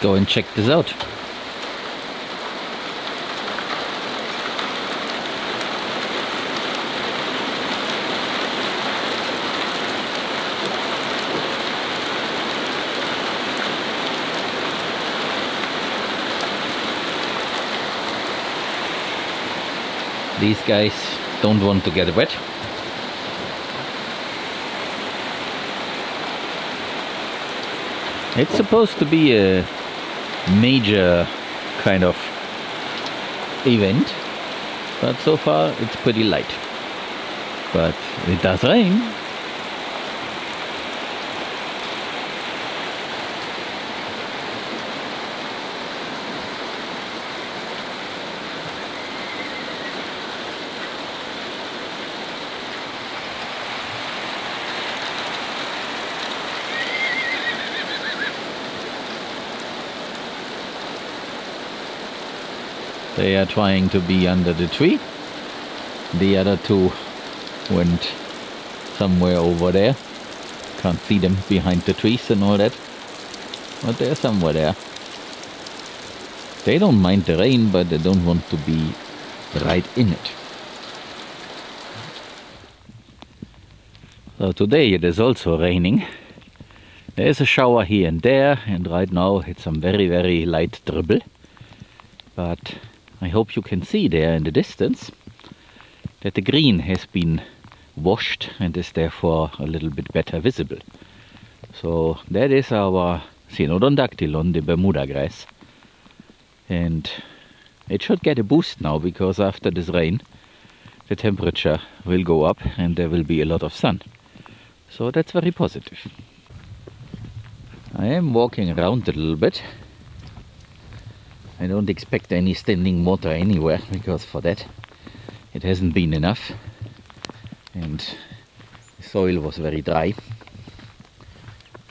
go and check this out. These guys don't want to get wet. It's supposed to be a major kind of event, but so far it's pretty light. But it does rain. They are trying to be under the tree. The other two went somewhere over there. Can't see them behind the trees and all that. But they're somewhere there. They don't mind the rain, but they don't want to be right in it. So today it is also raining. There's a shower here and there, and right now it's some very, very light dribble. But I hope you can see there in the distance that the green has been washed and is therefore a little bit better visible. So that is our Cynodondactylon, the Bermudagrass. And it should get a boost now, because after this rain the temperature will go up and there will be a lot of sun. So that's very positive. I am walking around a little bit. I don't expect any standing water anywhere, because for that it hasn't been enough, and the soil was very dry,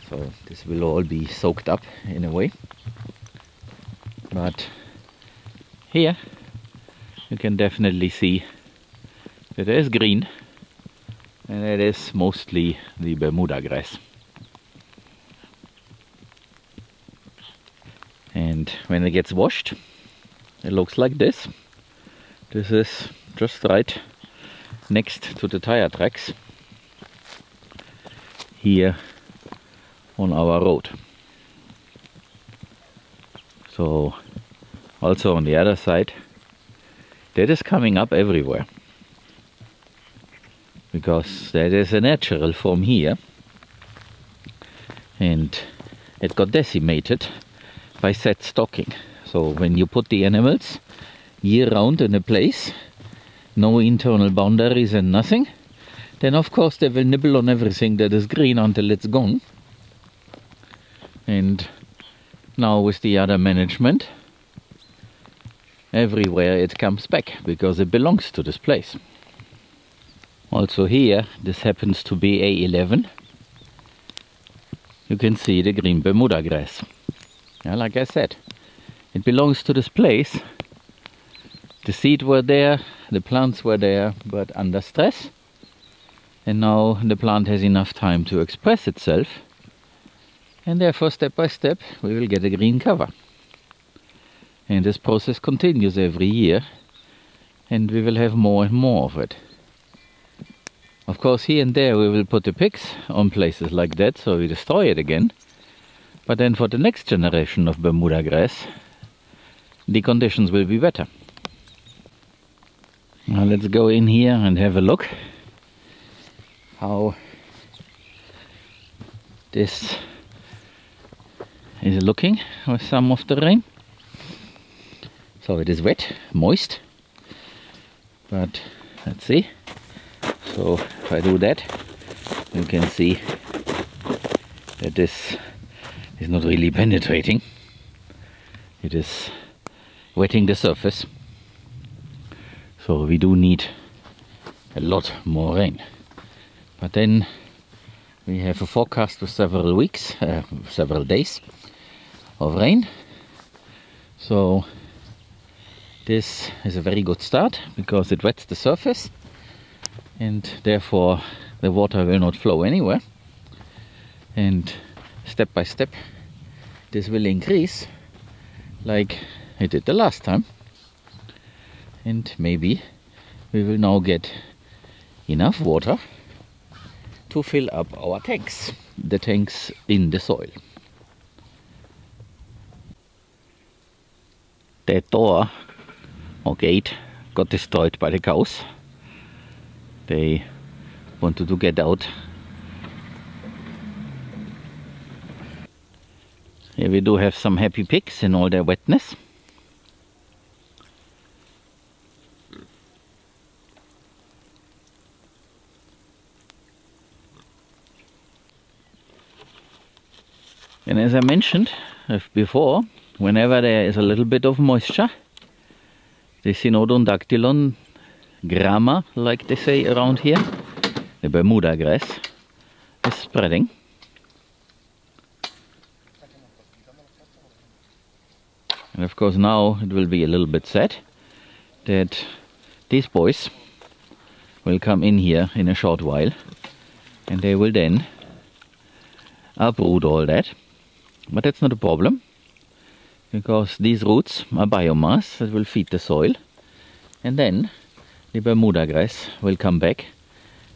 so this will all be soaked up in a way. But here you can definitely see that there is green, and it is mostly the Bermudagrass. And when it gets washed, it looks like this. This is just right next to the tire tracks here on our road. So also on the other side, that is coming up everywhere, because that is a natural form here, and it got decimated by set stocking. So when you put the animals year round in a place, no internal boundaries and nothing, then of course they will nibble on everything that is green until it's gone. And now with the other management, everywhere it comes back, because it belongs to this place. Also here, this happens to be A11. You can see the green Bermudagrass. Yeah, like I said, it belongs to this place. The seed were there, the plants were there, but under stress. And now the plant has enough time to express itself. And therefore, step by step, we will get a green cover. And this process continues every year. And we will have more and more of it. Of course, here and there we will put the pigs on places like that, so we destroy it again. But then for the next generation of Bermudagrass, the conditions will be better. Now let's go in here and have a look how this is looking with some of the rain. So it is wet, moist, but let's see. So if I do that, you can see that this is not really penetrating. It is wetting the surface. So we do need a lot more rain. But then we have a forecast for several weeks, several days of rain. So this is a very good start, because it wets the surface and therefore the water will not flow anywhere. And step by step this will increase like it did the last time. And maybe we will now get enough water to fill up our tanks, the tanks in the soil. That door or gate got destroyed by the cows. They wanted to get out. Here we do have some happy pigs in all their wetness. And as I mentioned before, whenever there is a little bit of moisture, the Synodon grama, like they say around here, the Bermudagrass, is spreading. And of course now it will be a little bit sad that these boys will come in here in a short while and they will then uproot all that. But that's not a problem, because these roots are biomass that will feed the soil, and then the Bermuda grass will come back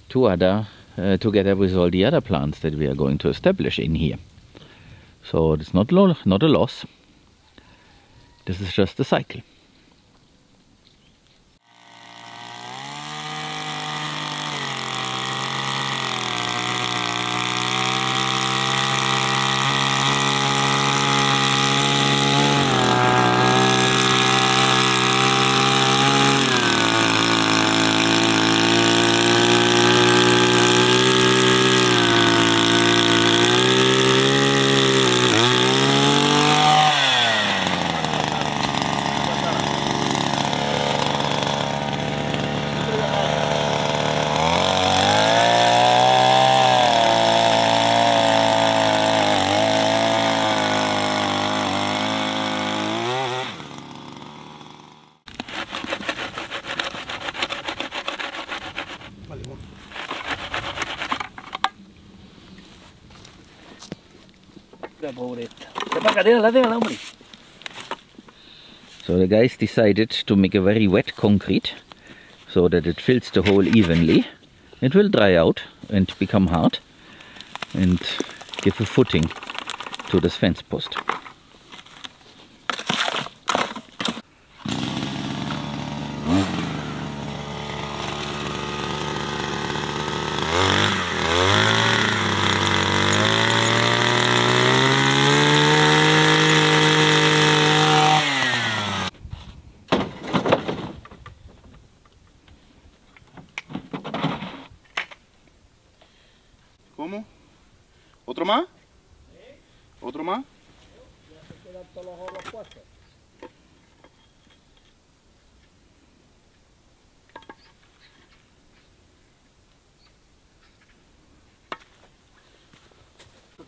to together with all the other plants that we are going to establish in here. So it's not a loss. This is just a cycle. So the guys decided to make a very wet concrete so that it fills the hole evenly. It will dry out and become hard and give a footing to this fence post. ¿Cómo? ¿Otro más? ¿Otro más?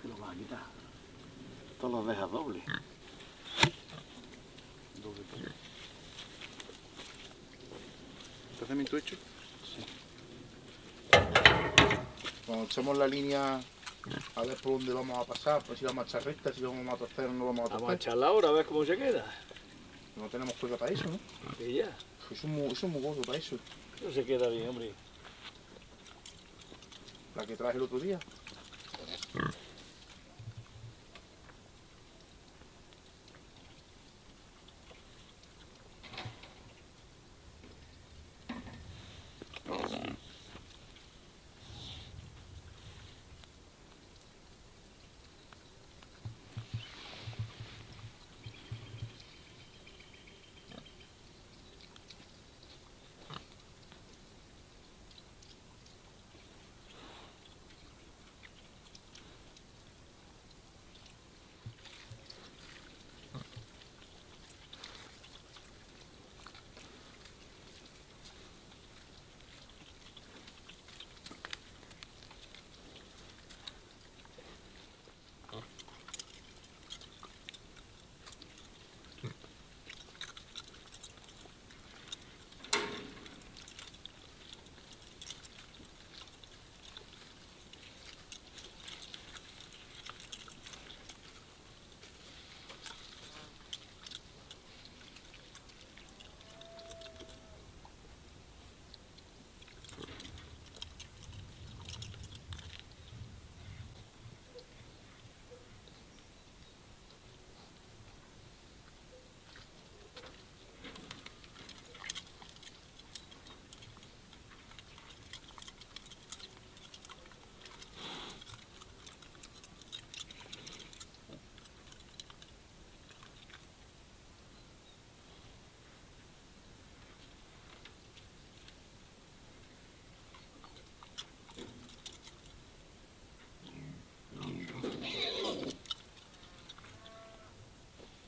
¿Qué lo vas a quitar? Esto lo dejas doble. ¿Este cemento hecho? Sí. Cuando echemos la línea a ver por dónde vamos a pasar, pues si vamos a echar recta, si vamos a torcer o no vamos a torcer. Vamos a echarla ahora a ver cómo se queda. No tenemos cuerda para eso, ¿no? Y ya. Eso es muy gordo para eso. No se queda bien, hombre. La que traje el otro día.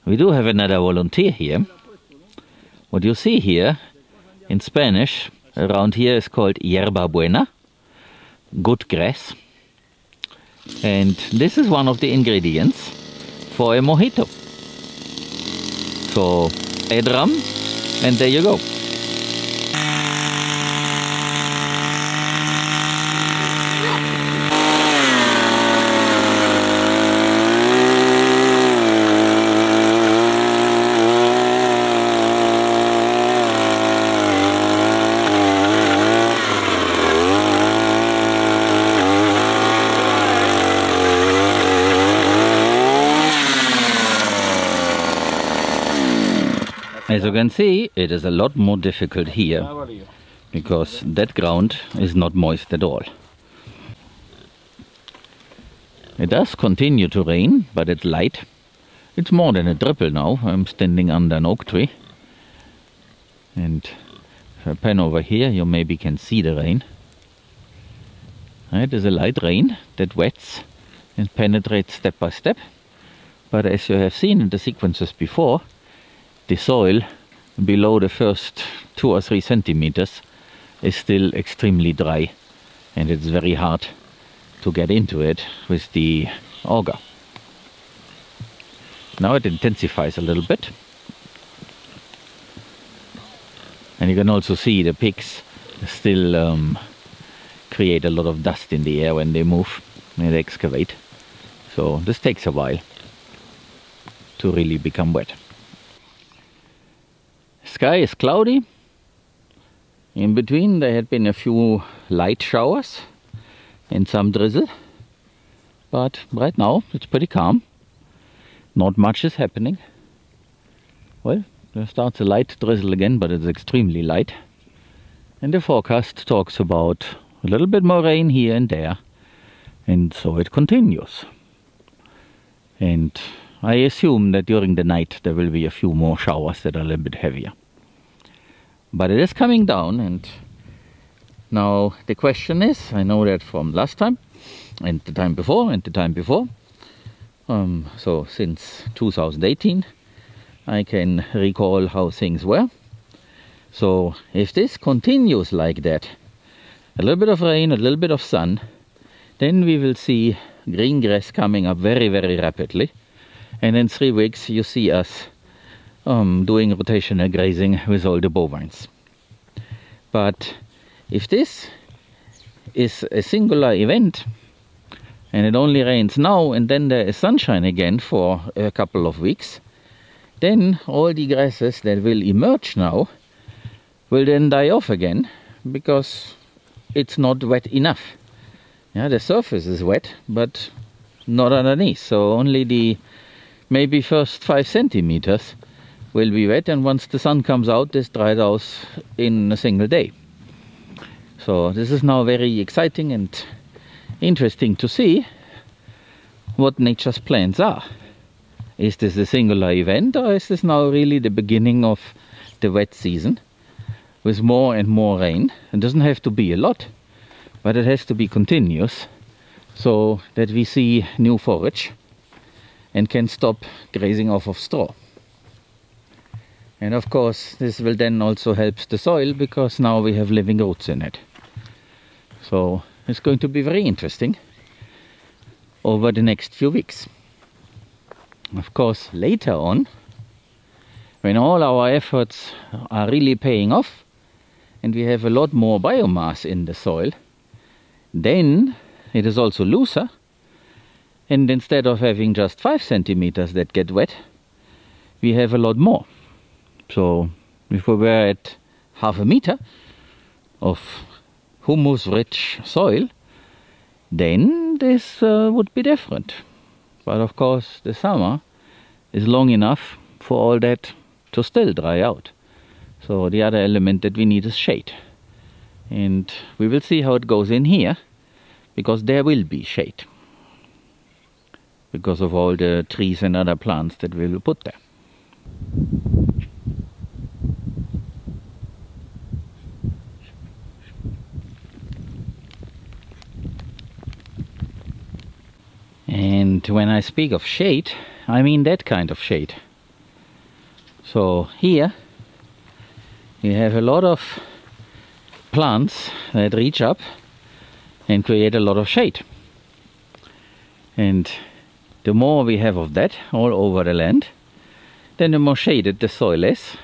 we do have another volunteer here. What you see here in Spanish around here is called Hierba Buena, good grass. And this is one of the ingredients for a mojito. So add rum and there you go. As you can see, it is a lot more difficult here because that ground is not moist at all. It does continue to rain, but it's light. It's more than a dribble now. I'm standing under an oak tree. And if I pan over here, you maybe can see the rain. It is a light rain that wets and penetrates step by step. But as you have seen in the sequences before, the soil below the first 2 or 3 centimeters is still extremely dry, and it's very hard to get into it with the auger. Now it intensifies a little bit, and you can also see the pigs still create a lot of dust in the air when they move and they excavate. So this takes a while to really become wet. Sky is cloudy. In between there had been a few light showers and some drizzle, but right now it's pretty calm. Not much is happening. Well, there starts a light drizzle again, but it's extremely light. And the forecast talks about a little bit more rain here and there, and so it continues. And I assume that during the night there will be a few more showers that are a little bit heavier. But it is coming down, and now the question is, I know that from last time and the time before and the time before, so since 2018 I can recall how things were. So if this continues like that, a little bit of rain, a little bit of sun, then we will see green grass coming up very, very rapidly. And in 3 weeks you see us doing rotational grazing with all the bovines. But if this is a singular event and it only rains now and then there is sunshine again for a couple of weeks, then all the grasses that will emerge now will then die off again because it's not wet enough. Yeah, the surface is wet, but not underneath. So only the maybe first 5 centimeters will be wet, and once the sun comes out, this dries out in a single day. So this is now very exciting and interesting to see what nature's plans are. Is this a singular event, or is this now really the beginning of the wet season with more and more rain? It doesn't have to be a lot, but it has to be continuous so that we see new forage and can stop grazing off of straw. And of course this will then also help the soil because now we have living roots in it. So it's going to be very interesting over the next few weeks. Of course later on, when all our efforts are really paying off and we have a lot more biomass in the soil, then it is also looser, and instead of having just 5 centimeters that get wet, we have a lot more. So if we were at 1/2 meter of humus-rich soil, then this would be different. But of course the summer is long enough for all that to still dry out. So the other element that we need is shade. And we will see how it goes in here, because there will be shade, because of all the trees and other plants that we will put there. And when I speak of shade, I mean that kind of shade. So here we have a lot of plants that reach up and create a lot of shade. And the more we have of that all over the land, then the more shaded the soil is,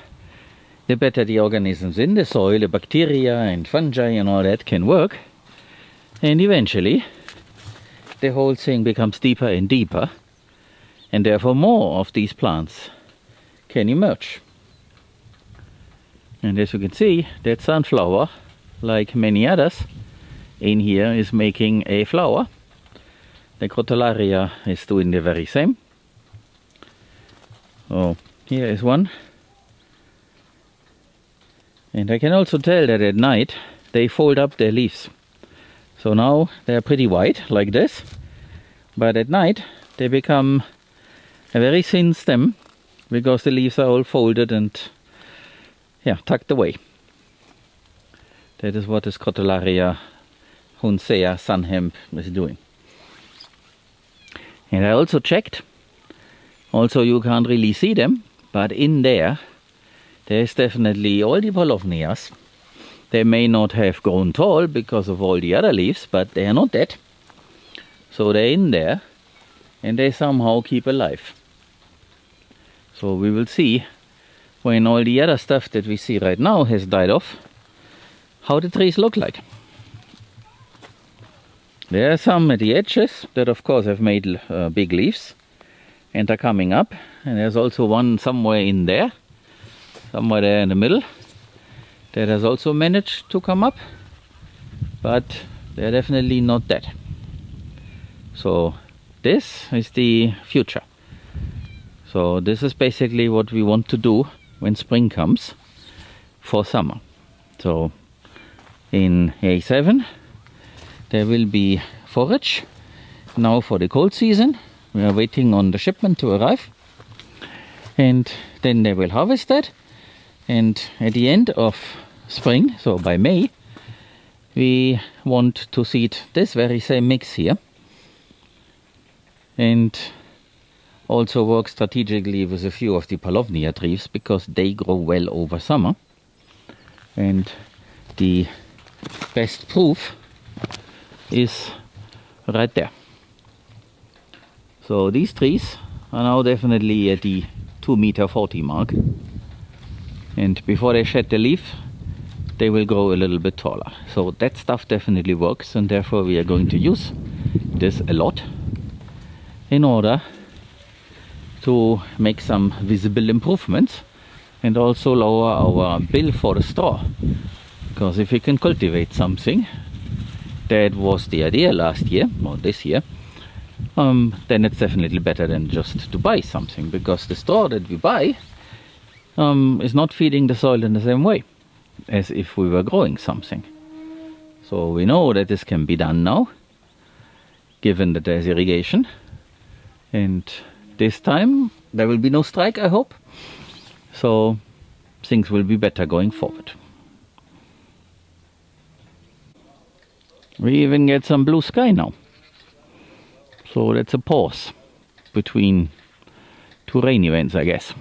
the better the organisms in the soil, the bacteria and fungi and all that can work. And eventually the whole thing becomes deeper and deeper, and therefore more of these plants can emerge. And as you can see, that sunflower, like many others in here, is making a flower. The Crotalaria is doing the very same. Oh, here is one. And I can also tell that at night they fold up their leaves. So now they are pretty white like this, but at night they become a very thin stem because the leaves are all folded and tucked away. That is what this Crotalaria huncea sun hemp is doing. And I also checked, also you can't really see them, but in there is definitely all the Paulownias. They may not have grown tall because of all the other leaves, but they are not dead. So they're in there and they somehow keep alive. So we will see, when all the other stuff that we see right now has died off, how the trees look like. There are some at the edges that of course have made big leaves and are coming up, and there's also one somewhere in there, somewhere there in the middle, that has also managed to come up, but they're definitely not dead. So this is the future. So this is basically what we want to do when spring comes for summer. So in A7 there will be forage now for the cold season. We are waiting on the shipment to arrive, and then they will harvest that, and at the end of spring, so by May, we want to seed this very same mix here, and also work strategically with a few of the Paulownia trees because they grow well over summer. And the best proof is right there. So these trees are now definitely at the 2.40 m mark, and before they shed the leaf they will grow a little bit taller. So that stuff definitely works, and therefore we are going to use this a lot in order to make some visible improvements and also lower our bill for the straw. Because if we can cultivate something, that was the idea last year or this year, then it's definitely better than just to buy something, because the straw that we buy is not feeding the soil in the same way as if we were growing something. So we know that this can be done now, given that there's irrigation, and this time there will be no strike, I hope, so things will be better going forward. We even get some blue sky now, so that's a pause between two rain events, I guess.